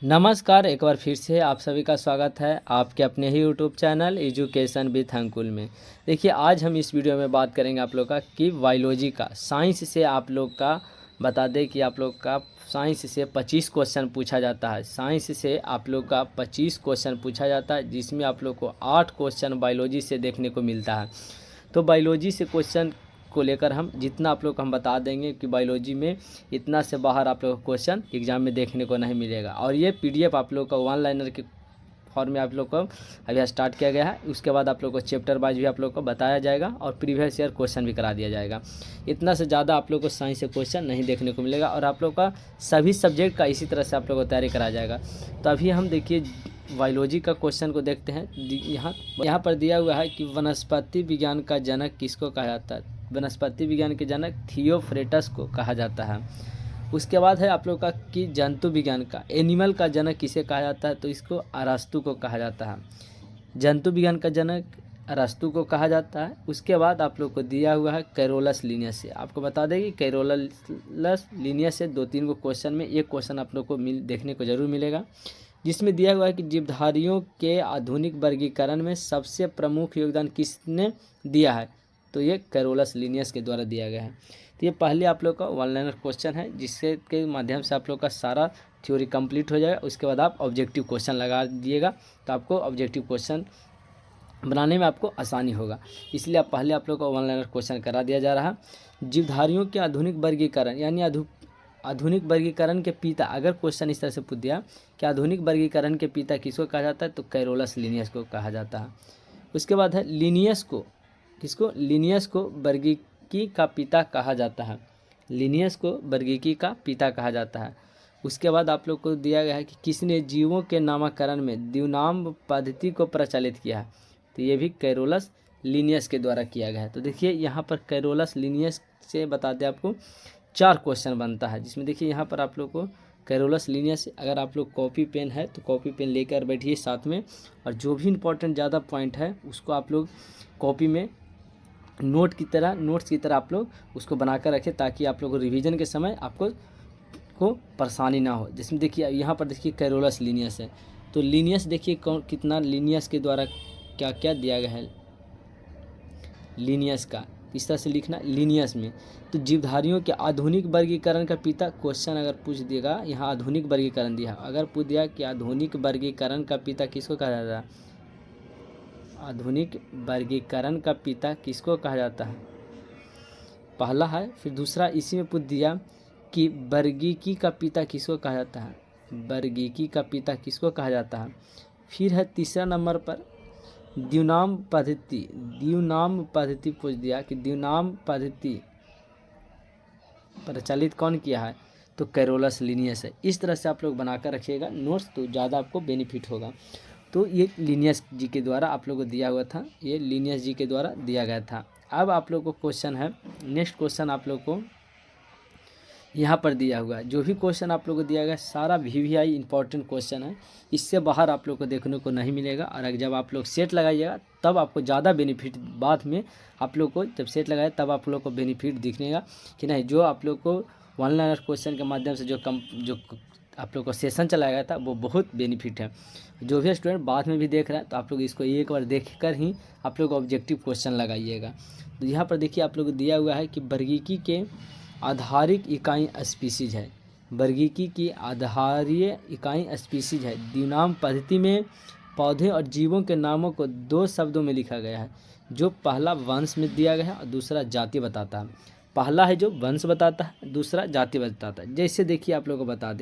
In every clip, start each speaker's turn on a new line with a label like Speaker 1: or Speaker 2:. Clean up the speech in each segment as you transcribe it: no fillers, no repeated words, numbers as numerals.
Speaker 1: नमस्कार, एक बार फिर से आप सभी का स्वागत है आपके अपने ही YouTube channel education with Ankul में। देखिए, आज हम इस वीडियो में बात करेंगे आप लोग का कि बायोलॉजी का साइंस से आप लोग का बता दें कि आप लोग का साइंस से 25 क्वेश्चन पूछा जाता है। साइंस से आप लोग का 25 क्वेश्चन पूछा जाता है, जिसमें आप लोग को 8 क्वेश्चन बायोलॉजी से देखने को मिलता है। तो बायोलॉजी से क्वेश्चन को लेकर हम जितना आप लोग को हम बता देंगे कि बायोलॉजी में इतना से बाहर आप लोग को क्वेश्चन एग्जाम में देखने को नहीं मिलेगा। और ये पीडीएफ आप लोग का वन लाइनर के फॉर्म में आप लोग को अभी स्टार्ट किया गया है। उसके बाद आप लोग को चैप्टर वाइज भी आप लोग को बताया जाएगा और प्रीवियस ईयर क्वेश्चन भी करा दिया जाएगा। इतना से ज़्यादा आप लोग को साइंस से क्वेश्चन नहीं देखने को मिलेगा और आप लोग का सभी सब्जेक्ट का इसी तरह से आप लोग को तैयारी कराया जाएगा। तो अभी हम देखिए बायोलॉजी का क्वेश्चन को देखते हैं। यहाँ पर दिया हुआ है कि वनस्पति विज्ञान का जनक किसको कहा जाता है। वनस्पति विज्ञान के जनक थियोफ्रेटस को कहा जाता है। उसके बाद है आप लोग का कि जंतु विज्ञान का एनिमल का जनक किसे कहा जाता है, तो इसको अरस्तु को कहा जाता है। जंतु विज्ञान का जनक अरस्तु को कहा जाता है। उसके बाद आप लोग को दिया हुआ है कैरोलस लिनियस से। आपको बता दें कि कैरोलस लिनियस से 2-3 को क्वेश्चन में एक क्वेश्चन आप लोग को देखने को जरूर मिलेगा, जिसमें दिया हुआ है कि जीवधारियों के आधुनिक वर्गीकरण में सबसे प्रमुख योगदान किसने दिया है, तो ये कैरोलस लिनियस के द्वारा दिया गया है। तो ये पहले आप लोग का वन लाइनर क्वेश्चन है, जिससे के माध्यम से आप लोग का सारा थ्योरी कंप्लीट हो जाएगा। उसके बाद आप ऑब्जेक्टिव क्वेश्चन लगा दिएगा, तो आपको ऑब्जेक्टिव क्वेश्चन बनाने में आपको आसानी होगा। इसलिए पहले आप लोग को वन लाइनर क्वेश्चन करा दिया जा रहा है। जीवधारियों के आधुनिक वर्गीकरण यानी आधुनिक वर्गीकरण के पिता, अगर क्वेश्चन इस तरह से पूछ दिया कि आधुनिक वर्गीकरण के पिता किसको कहा जाता है, तो कैरोलस लिनियस को कहा जाता है। उसके बाद है लिनियस को, किसको, लिनियस को वर्गीकी का पिता कहा जाता है। लिनियस को वर्गीकी का पिता कहा जाता है। उसके बाद आप लोग को दिया गया है कि किसने जीवों के नामकरण में द्विनाम पद्धति को प्रचलित किया है, तो ये भी कैरोलस लिनियस के द्वारा किया गया है। तो देखिए यहाँ पर कैरोलस लिनियस से बता दें आपको 4 क्वेश्चन बनता है, जिसमें देखिए यहाँ पर आप लोग को कैरोलस लिनियस, अगर आप लोग कॉपी पेन है तो कॉपी पेन लेकर बैठिए साथ में, और जो भी इंपॉर्टेंट ज़्यादा पॉइंट है उसको आप लोग कॉपी में नोट्स की तरह आप लोग उसको बनाकर रखें, ताकि आप लोग को रिवीजन के समय आपको परेशानी ना हो। जिसमें देखिए यहाँ पर देखिए कैरोलस लिनियस है, तो लिनियस देखिए कितना लिनियस के द्वारा क्या क्या दिया गया है लिनियस का, इस तरह से लिखना लिनियस में। तो जीवधारियों के आधुनिक वर्गीकरण का पिता, क्वेश्चन अगर पूछ देगा यहाँ आधुनिक वर्गीकरण दिया, अगर पूछ दिया कि आधुनिक वर्गीकरण का पिता किसको कहा जाता है, आधुनिक वर्गीकरण का पिता किसको कहा जाता है, पहला है। फिर दूसरा इसी में पूछ दिया कि वर्गीकी का पिता किसको कहा जाता है, वर्गीकी का पिता किसको कहा जाता है। फिर है तीसरा नंबर पर द्विनाम पद्धति पूछ दिया कि द्विनाम पद्धति प्रचलित कौन किया है, तो कैरोलस लिनियस है। इस तरह से आप लोग बनाकर रखिएगा नोट्स, तो ज़्यादा आपको बेनिफिट होगा। तो ये लिनियस जी के द्वारा आप लोग को दिया हुआ था, ये लिनियस जी के द्वारा दिया गया था। अब आप लोग को क्वेश्चन है, नेक्स्ट क्वेश्चन आप लोग को यहाँ पर दिया हुआ है। जो भी क्वेश्चन आप लोग को दिया गया सारा वीवीआई इंपॉर्टेंट क्वेश्चन है, इससे बाहर आप लोग को देखने को नहीं मिलेगा। और जब आप लोग सेट लगाइएगा तब आपको ज़्यादा बेनिफिट, बाद में आप लोग को जब सेट लगाए तब आप लोग को बेनिफिट दिखनेगा कि नहीं। जो आप लोग को वन लाइनर क्वेश्चन के माध्यम से जो आप लोग को सेशन चलाया गया था वो बहुत बेनिफिट है। जो भी स्टूडेंट बाद में भी देख रहा है तो आप लोग इसको एक बार देख कर ही आप लोग ऑब्जेक्टिव क्वेश्चन लगाइएगा। तो यहाँ पर देखिए आप लोग को दिया हुआ है कि वर्गीकी के आधारिक इकाई स्पीसीज है, वर्गीकी की आधारीय इकाई स्पीसीज है। द्विनाम पद्धति में पौधे और जीवों के नामों को 2 शब्दों में लिखा गया है, जो पहला वंश में दिया गया है और दूसरा जाति बताता है। पहला है जो वंश बताता है, दूसरा जाति बताता है। जैसे देखिए आप लोग को बता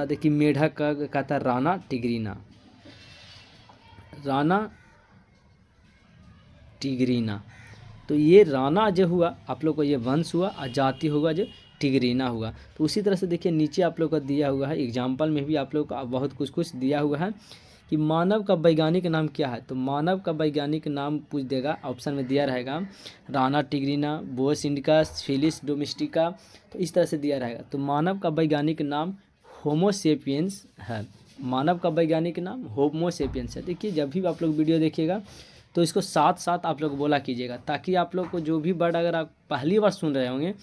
Speaker 1: दें कि मेढक का कहता है राना टिग्रीना, राना टिग्रीना। तो ये राना जो हुआ आप लोग को ये वंश हुआ और जाति होगा जो टिग्रीना हुआ। तो उसी तरह से देखिए नीचे आप लोग को दिया हुआ है एग्जाम्पल में भी आप लोग का बहुत कुछ दिया हुआ है कि मानव का वैज्ञानिक नाम क्या है। तो मानव का वैज्ञानिक नाम पूछ देगा, ऑप्शन में दिया रहेगा Rana tigrina, Bose indica, Phyllis domestica, तो इस तरह से दिया रहेगा। तो मानव का वैज्ञानिक नाम होमोसेपियंस है, मानव का वैज्ञानिक नाम होमोसेपियंस है। देखिए जब भी आप लोग वीडियो देखिएगा तो इसको साथ साथ आप लोग बोला कीजिएगा, ताकि आप लोग को जो भी वर्ड अगर आप पहली बार सुन रहे होंगे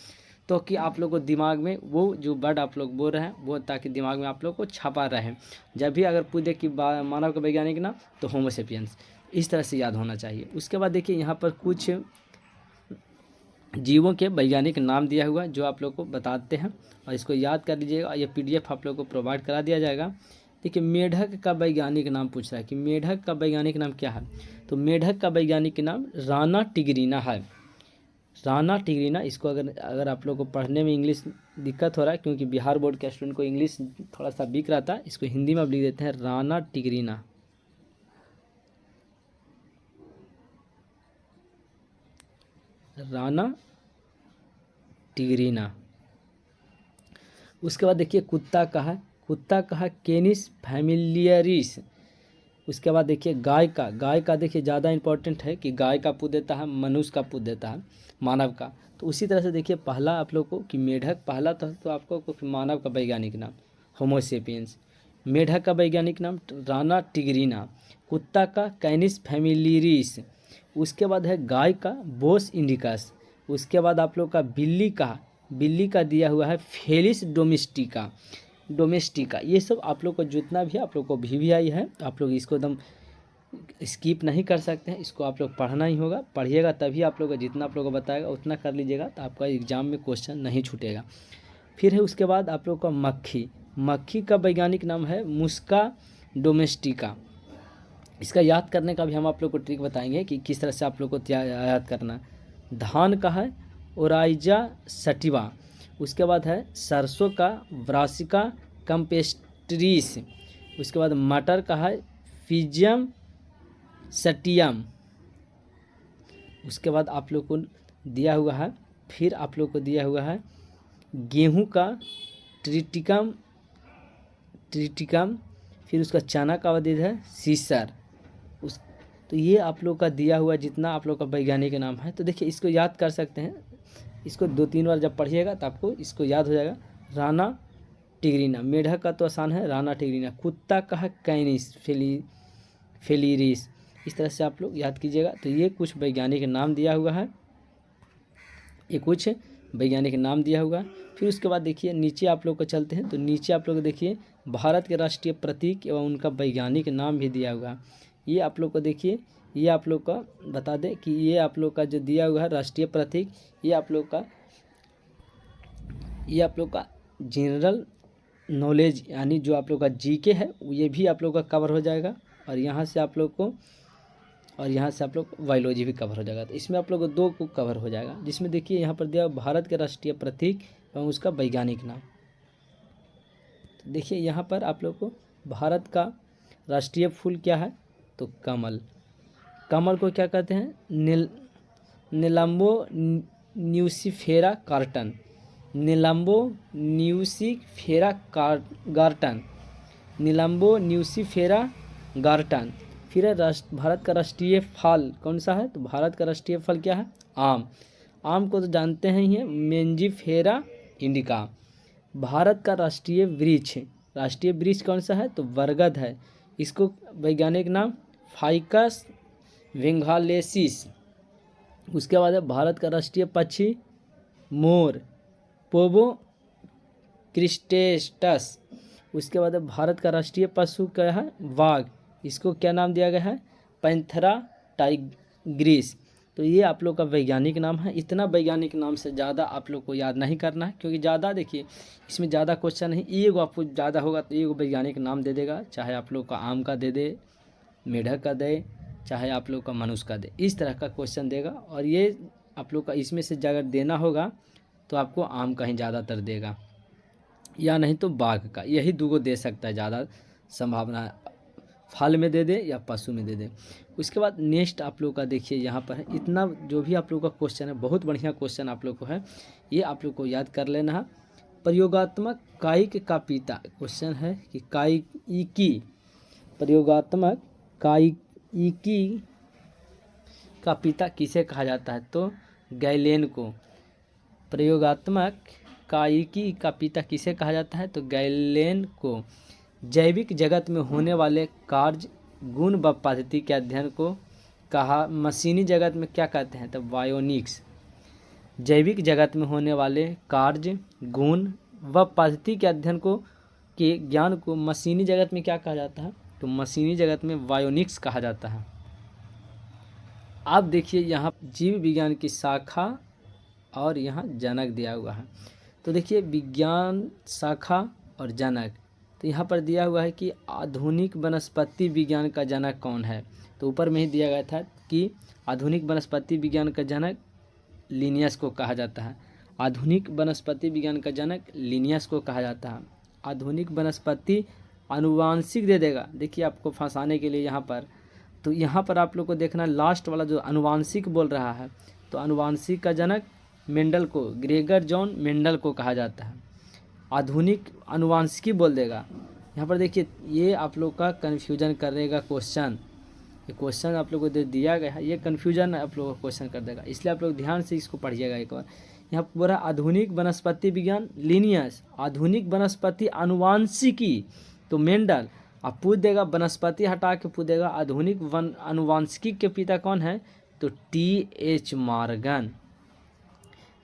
Speaker 1: तो कि आप लोग को दिमाग में वो जो वर्ड आप लोग बोल रहे हैं वो ताकि दिमाग में आप लोग को छपा रहे। जब भी अगर पूछे कि मानव का वैज्ञानिक नाम तो होमो सेपियंस, इस तरह से याद होना चाहिए। उसके बाद देखिए यहाँ पर कुछ जीवों के वैज्ञानिक नाम दिया हुआ है जो आप लोग को बताते हैं और इसको याद कर लीजिएगा। ये PDF आप लोग को प्रोवाइड करा दिया जाएगा। देखिए मेढक का वैज्ञानिक नाम पूछ रहा है कि मेढक का वैज्ञानिक नाम क्या है, तो मेढक का वैज्ञानिक नाम राना टिग्रीना है। राना टिग्रीना, इसको अगर आप लोग को पढ़ने में इंग्लिश दिक्कत हो रहा है क्योंकि बिहार बोर्ड के स्टूडेंट को इंग्लिश थोड़ा सा वीक रहता है, इसको हिंदी में अब लिख देते हैं राना टिग्रीना। राना टिग्रीना। उसके बाद देखिए कुत्ता का है, कुत्ता का है केनिस फैमिलियरिस। उसके बाद देखिए गाय का देखिए ज़्यादा इंपॉर्टेंट है कि गाय का पूछ देता है, मनुष्य का पूछ देता है, मानव का। तो उसी तरह से देखिए पहला आप लोग को कि मेढक पहला तो आपको मानव का वैज्ञानिक नाम होमो सेपियंस, मेढक का वैज्ञानिक नाम राना टिग्रीना, कुत्ता का कैनिस फैमिलियरिस। उसके बाद है गाय का बोस इंडिकस। उसके बाद आप लोग का बिल्ली का दिया हुआ है फेलिस डोमेस्टिका। ये सब आप लोग को जितना भी आप लोग को VVI है आप लोग इसको एकदम स्किप नहीं कर सकते हैं, इसको आप लोग पढ़ना ही होगा। पढ़िएगा तभी आप लोग को जितना आप लोग को बताएगा उतना कर लीजिएगा, तो आपका एग्जाम में क्वेश्चन नहीं छूटेगा। फिर है उसके बाद आप लोग का मक्खी का वैज्ञानिक नाम है मुस्का डोमेस्टिका। इसका याद करने का भी हम आप लोग को ट्रिक बताएंगे कि किस तरह से आप लोग को याद करना। धान का है ओराइजा सटिवा। उसके बाद है सरसों का ब्रासिका कंपेस्ट्रीस। उसके बाद मटर का है फिजियम सटियम। उसके बाद आप लोग को दिया हुआ है, फिर आप लोग को दिया हुआ है गेहूं का ट्रिटिकम। फिर उसका चना का वदित है सीसर। तो ये आप लोग का दिया हुआ जितना आप लोग का वैज्ञानिक नाम है। तो देखिए इसको याद कर सकते हैं, इसको 2-3 बार जब पढ़िएगा तो आपको इसको याद हो जाएगा। राना टिग्रीना, मेढक का तो आसान है राना टिग्रीना, कुत्ता का है कैनिस फेलिरिस। इस तरह से आप लोग याद कीजिएगा। तो ये कुछ वैज्ञानिक नाम दिया हुआ है, फिर उसके बाद देखिए नीचे आप लोग को चलते हैं। तो नीचे आप लोग देखिए भारत के राष्ट्रीय प्रतीक एवं उनका वैज्ञानिक नाम भी दिया हुआ है। ये आप लोग को देखिए, ये आप लोग का बता दें कि ये आप लोग का जो दिया हुआ है राष्ट्रीय प्रतीक, ये आप लोग का जनरल नॉलेज यानी जो आप लोग का GK है ये भी आप लोग का कवर हो जाएगा। और यहाँ से आप लोग बायोलॉजी भी कवर हो जाएगा। तो इसमें आप लोग को 2 को कवर हो जाएगा, जिसमें देखिए यहाँ पर दिया भारत के राष्ट्रीय प्रतीक एवं उसका वैज्ञानिक नाम। तो देखिए यहाँ पर आप लोग को भारत का राष्ट्रीय फूल क्या है, तो कमल को क्या कहते हैं, निलंबो न्यूसिफेरा गार्टन। फिर है भारत का राष्ट्रीय फल कौन सा है, तो भारत का राष्ट्रीय फल क्या है, आम को तो जानते हैं ही है, मेंजिफेरा इंडिका। भारत का राष्ट्रीय वृक्ष कौन सा है, तो बरगद है। इसको वैज्ञानिक नाम फाइकस वेंगालेसिस। उसके बाद है भारत का राष्ट्रीय पक्षी मोर, पोबो क्रिस्टेस्टस। उसके बाद है भारत का राष्ट्रीय पशु क्या है, बाघ। इसको क्या नाम दिया गया है, पैंथेरा टाइग्रिस। तो ये आप लोग का वैज्ञानिक नाम है। इतना वैज्ञानिक नाम से ज़्यादा आप लोग को याद नहीं करना है, क्योंकि ज़्यादा देखिए इसमें ज़्यादा क्वेश्चन नहीं, एगो आपको ज़्यादा होगा तो एगो वैज्ञानिक नाम दे देगा, चाहे आप लोग का आम का दे दे, मेढक का दे, चाहे आप लोग का मनुष्य का दे, इस तरह का क्वेश्चन देगा। और ये आप लोग का इसमें से अगर देना होगा तो आपको आम का ही ज़्यादातर देगा, या नहीं तो बाघ का, यही 2 दे सकता है, ज़्यादा संभावना फल में दे दे या पशु में दे दे। उसके बाद नेक्स्ट आप लोग का देखिए यहाँ पर है, इतना जो भी आप लोग का क्वेश्चन है बहुत बढ़िया क्वेश्चन आप लोग को है, ये आप लोग को याद कर लेना है। प्रयोगात्मक कायिक का पिता क्वेश्चन है कि प्रयोगात्मक कायिकी का पिता किसे कहा जाता है, तो गैलेन को। प्रयोगात्मक कायिकी का पिता किसे कहा जाता है, तो गैलेन को। जैविक जगत में होने वाले कार्य गुण व पद्धति के अध्ययन को कहा मशीनी जगत में क्या कहते हैं, तो बायोनिक्स। जैविक जगत में होने वाले कार्य, गुण व पद्धति के अध्ययन को के ज्ञान को मशीनी जगत में क्या कहा जाता है? तो मशीनी जगत में बायोनिक्स कहा जाता है। आप देखिए यहाँ जीव विज्ञान की शाखा और यहाँ जनक दिया हुआ है। तो देखिए विज्ञान शाखा और जनक, तो यहाँ पर दिया हुआ है कि आधुनिक वनस्पति विज्ञान का जनक कौन है। तो ऊपर में ही दिया गया था कि आधुनिक वनस्पति विज्ञान का जनक लिनियस को कहा जाता है। आधुनिक वनस्पति विज्ञान का जनक लिनियस को कहा जाता है। आधुनिक वनस्पति आनुवांशिक दे देगा, देखिए आपको फंसाने के लिए यहाँ पर। तो यहाँ पर आप लोग को देखना लास्ट वाला जो आनुवांशिक बोल रहा है, तो आनुवांशिक का जनक मेंडल को, ग्रेगर जॉन मेंडल को कहा जाता है। आधुनिक आनुवांशिकी बोल देगा। यहाँ पर देखिए ये आप लोग का कन्फ्यूजन करेगा क्वेश्चन, ये क्वेश्चन आप लोग को दिया गया है, ये कन्फ्यूजन आप लोगों को क्वेश्चन कर देगा, इसलिए आप लोग ध्यान से इसको पढ़िएगा एक बार। यहाँ पूरा आधुनिक वनस्पति विज्ञान लिनियस, आधुनिक वनस्पति आनुवांशिकी तो मेंडल। अब पूछ देगा वनस्पति हटा के पूछ देगा आधुनिक वन आनुवांशिकी के पिता कौन है, तो टी.एच. मॉर्गन।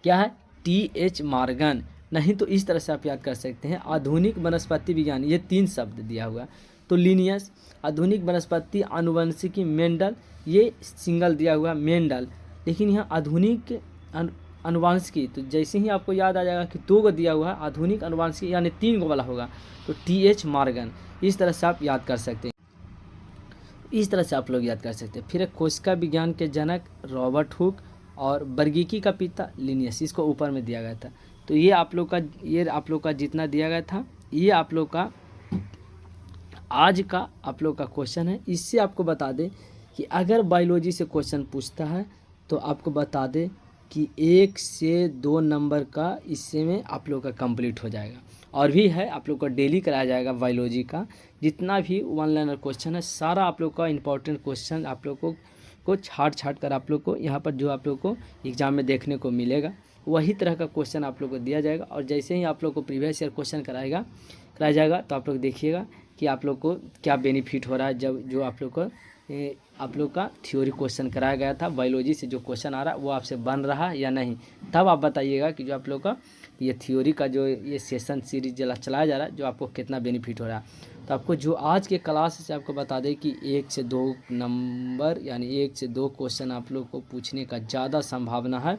Speaker 1: क्या है? टी.एच. मॉर्गन। नहीं तो इस तरह से आप याद कर सकते हैं, आधुनिक वनस्पति विज्ञान, ये 3 शब्द दिया हुआ। तो लिनियस, आधुनिक वनस्पति आनुवंशिकी मेंडल, ये सिंगल दिया हुआ मेंडल। लेकिन यहाँ आधुनिक अनुवांशिकी, तो जैसे ही आपको याद आ जाएगा कि 2 को दिया हुआ है आधुनिक अनुवांशिकी यानी 3 को वाला होगा, तो टी.एच. मॉर्गन। इस तरह से आप याद कर सकते हैं, इस तरह से आप लोग याद कर सकते हैं। फिर एक कोशिका विज्ञान के जनक रॉबर्ट हुक और वर्गीकी का पिता लिनियस, इसको ऊपर में दिया गया था। तो ये आप लोग का जितना दिया गया था, ये आप लोग का आज का आप लोग का क्वेश्चन है। इससे आपको बता दें कि अगर बायोलॉजी से क्वेश्चन पूछता है तो आपको बता दें कि 1 से 2 नंबर का इससे में आप लोग का कंप्लीट हो जाएगा। और भी है, आप लोग का डेली कराया जाएगा बायोलॉजी का जितना भी 1 लाइनर क्वेश्चन है, सारा आप लोग का इंपॉर्टेंट क्वेश्चन आप लोग को छाट कर आप लोग को यहाँ पर जो आप लोग को एग्ज़ाम में देखने को मिलेगा, वही तरह का क्वेश्चन आप लोग को दिया जाएगा। और जैसे ही आप लोग को प्रीवियस ईयर क्वेश्चन कराया जाएगा तो आप लोग देखिएगा कि आप लोग को क्या बेनिफिट हो रहा है। जब जो आप लोग का थ्योरी क्वेश्चन कराया गया था, बायोलॉजी से जो क्वेश्चन आ रहा है वो आपसे बन रहा है या नहीं, तब आप बताइएगा कि जो आप लोग का ये थ्योरी का जो ये सेशन सीरीज चलाया जा रहा है, जो आपको कितना बेनिफिट हो रहा है। तो आपको जो आज के क्लास से आपको बता दें कि 1 से 2 नंबर यानी 1 से 2 क्वेश्चन आप लोग को पूछने का ज़्यादा संभावना है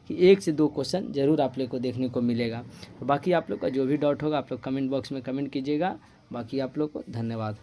Speaker 1: कि 1 से 2 क्वेश्चन ज़रूर आप लोग को देखने को मिलेगा। तो बाकी आप लोग का जो भी डाउट होगा आप लोग कमेंट बॉक्स में कमेंट कीजिएगा। बाकी आप लोग को धन्यवाद।